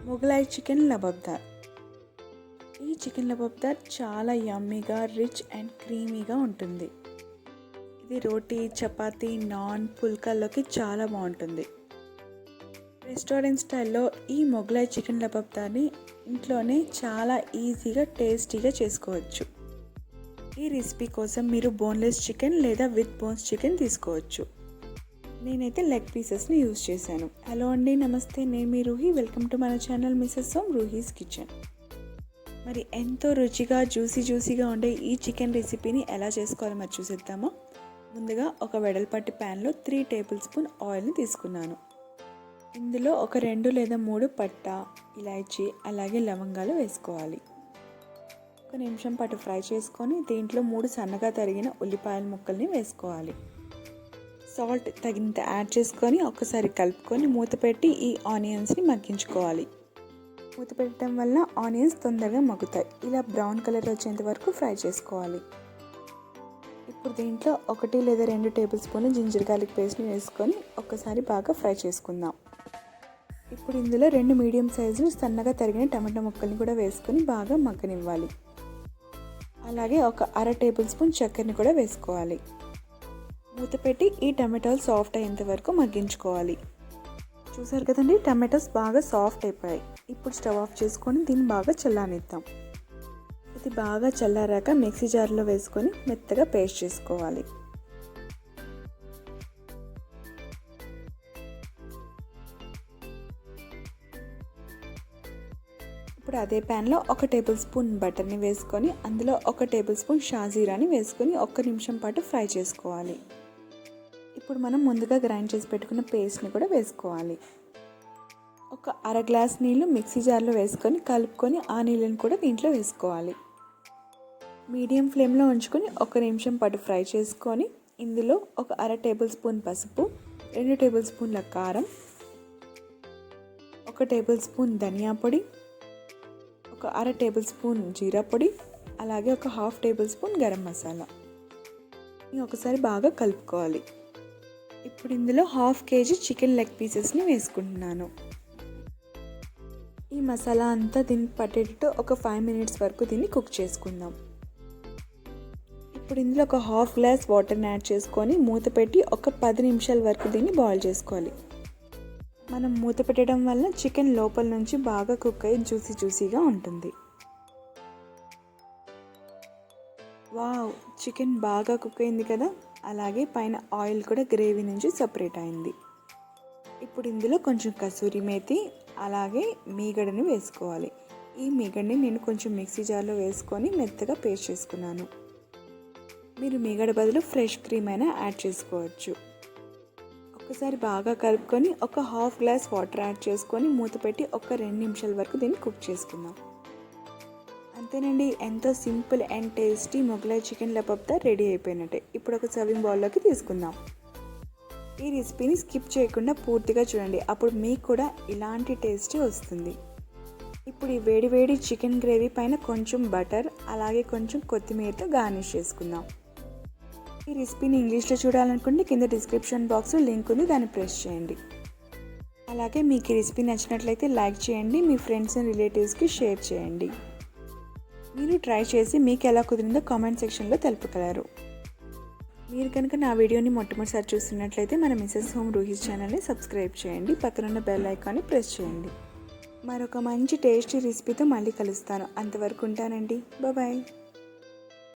ముఘలాయ్ chicken లబాబ్దార్. ఈ chicken లబాబ్దార్ చాలా యమ్మీగా, rich and క్రీమీగా ఉంటుంది. ఇది రోటీ, చపాతీ, నాన్, పుల్కాల్లోకి చాలా బాగుంటుంది. రెస్టారెంట్ స్టైల్లో ఈ మొఘలాయ్ చికెన్ లబాబ్దార్ని ఇంట్లోనే చాలా ఈజీగా, టేస్టీగా చేసుకోవచ్చు. ఈ రెసిపీ కోసం మీరు బోన్లెస్ చికెన్ లేదా విత్ బోన్స్ చికెన్ తీసుకోవచ్చు. నేనైతే లెగ్ పీసెస్ని యూజ్ చేశాను. హలో అండి, నమస్తే, నేను మీ రూహి. వెల్కమ్ టు మన ఛానల్ మిసెస్ హోమ్ రూహీస్ కిచెన్. మరి ఎంతో రుచిగా, జ్యూసీగా ఉండే ఈ చికెన్ రెసిపీని ఎలా చేసుకోవాలో మరి చూసేద్దామా. ముందుగా ఒక వెడల్పాటి ప్యాన్లో 3 టేబుల్ స్పూన్ ఆయిల్ని తీసుకున్నాను. ఇందులో ఒక 2 లేదా 3 పట్ట, ఇలాచీ, అలాగే లవంగాలు వేసుకోవాలి. 1 నిమిషం పాటు ఫ్రై చేసుకొని దీంట్లో 3 సన్నగా తరిగిన ఉల్లిపాయల ముక్కల్ని వేసుకోవాలి. సాల్ట్ తగినంత యాడ్ చేసుకొని ఒకసారి కలుపుకొని మూత పెట్టి ఈ ఆనియన్స్ని మగ్గించుకోవాలి. మూత పెట్టడం వల్ల ఆనియన్స్ తొందరగా మగ్గుతాయి. ఇలా బ్రౌన్ కలర్ వచ్చేంత వరకు ఫ్రై చేసుకోవాలి. ఇప్పుడు దీంట్లో 1 లేదా 2 టేబుల్ స్పూన్లు జింజర్ గార్లిక్ పేస్ట్ని వేసుకొని ఒక్కసారి బాగా ఫ్రై చేసుకుందాం. ఇప్పుడు ఇందులో 2 మీడియం సైజు సన్నగా తరిగిన టమాటా ముక్కల్ని కూడా వేసుకొని బాగా మగ్గనివ్వాలి. అలాగే ఒక 1/2 టేబుల్ స్పూన్ చక్కెరని కూడా వేసుకోవాలి. మూత పెట్టి ఈ టమాటాలు సాఫ్ట్ అయ్యేంత వరకు మగ్గించుకోవాలి. చూసారు కదండి, టమాటోస్ బాగా సాఫ్ట్ అయిపోయాయి. ఇప్పుడు స్టవ్ ఆఫ్ చేసుకొని దీన్ని బాగా చల్లానిద్దాం. ఇది బాగా చల్లారాక మిక్సీ జార్లో వేసుకొని మెత్తగా పేస్ట్ చేసుకోవాలి. ఇప్పుడు అదే ప్యాన్లో 1 టేబుల్ స్పూన్ బటర్ని వేసుకొని అందులో 1 టేబుల్ స్పూన్ షాజీరాని వేసుకొని 1 నిమిషం పాటు ఫ్రై చేసుకోవాలి. ఇప్పుడు మనం ముందుగా గ్రైండ్ చేసి పెట్టుకున్న పేస్ట్ని కూడా వేసుకోవాలి. ఒక 1/2 గ్లాస్ నీళ్ళు మిక్సీ జార్లో వేసుకొని కలుపుకొని ఆ నీళ్ళని కూడా దీంట్లో వేసుకోవాలి. మీడియం ఫ్లేమ్లో ఉంచుకొని 1 నిమిషం పాటు ఫ్రై చేసుకొని ఇందులో ఒక 1/2 టేబుల్ స్పూన్ పసుపు, 2 టేబుల్ స్పూన్ల కారం, 1 టేబుల్ స్పూన్ ధనియా పొడి, ఒక 1/2 టేబుల్ స్పూన్ జీరా పొడి, అలాగే ఒక 1/2 టేబుల్ స్పూన్ గరం మసాలా ఒకసారి బాగా కలుపుకోవాలి. ఇప్పుడు ఇందులో 1/2 kg చికెన్ లెగ్ పీసెస్ని వేసుకుంటున్నాను. ఈ మసాలా అంతా దీనికి పట్టేటట్టు ఒక 5 మినిట్స్ వరకు దీన్ని కుక్ చేసుకుందాం. ఇప్పుడు ఇందులో ఒక 1/2 గ్లాస్ వాటర్ని యాడ్ చేసుకొని మూత పెట్టి ఒక 10 నిమిషాల వరకు దీన్ని బాయిల్ చేసుకోవాలి. మనం మూత పెట్టడం వల్ల చికెన్ లోపల నుంచి బాగా కుక్ అయ్యి జ్యూసీగా ఉంటుంది. వావ్, చికెన్ బాగా కుక్ అయింది కదా. అలాగే పైన ఆయిల్ కూడా గ్రేవీ నుంచి సపరేట్ అయింది. ఇప్పుడు ఇందులో కొంచెం కసూరి మేతి, అలాగే మీగడని వేసుకోవాలి. ఈ మీగడని నేను కొంచెం మిక్సీ జార్లో వేసుకొని మెత్తగా పేస్ట్ చేసుకున్నాను. మీరు మీగడ బదులు ఫ్రెష్ క్రీమ్ అయినా యాడ్ చేసుకోవచ్చు. ఒకసారి బాగా కలుపుకొని ఒక 1/2 గ్లాస్ వాటర్ యాడ్ చేసుకొని మూత పెట్టి ఒక 2 నిమిషాల వరకు దీన్ని కుక్ చేసుకుందాం. అంతేనండి, ఎంతో simple and tasty Mughlai chicken lababdar ready అయిపోయినట్టే. ఇప్పుడు ఒక సర్వింగ్ బౌల్లోకి తీసుకుందాం. ఈ రెసిపీని స్కిప్ చేయకుండా పూర్తిగా చూడండి, అప్పుడు మీకు కూడా ఇలాంటి టేస్టీ వస్తుంది. ఇప్పుడు ఈ వేడి చికెన్ గ్రేవీ పైన కొంచెం బటర్, అలాగే కొంచెం కొత్తిమీరతో గార్నిష్ చేసుకుందాం. ఈ రెసిపీని ఇంగ్లీష్లో చూడాలనుకుంటే కింద డిస్క్రిప్షన్ బాక్స్లో లింక్ ఉంది, దాన్ని ప్రెస్ చేయండి. అలాగే మీకు ఈ రెసిపీ నచ్చినట్లయితే లైక్ చేయండి, మీ ఫ్రెండ్స్ అండ్ రిలేటివ్స్కి షేర్ చేయండి. మీరు ట్రై చేసి మీకు ఎలా కుదిరిందో కామెంట్ సెక్షన్లో తెలుపగలరు. మీరు కనుక నా వీడియోని మొట్టమొదటిసారి చూస్తున్నట్లయితే మన మిసెస్ హోమ్ రూహీస్ ఛానల్ని సబ్స్క్రైబ్ చేయండి, పక్కనున్న బెల్ ఐకాన్ని ప్రెస్ చేయండి. మరొక మంచి టేస్టీ రెసిపీతో మళ్ళీ కలుస్తాను. అంతవరకు ఉంటానండి. బాయ్.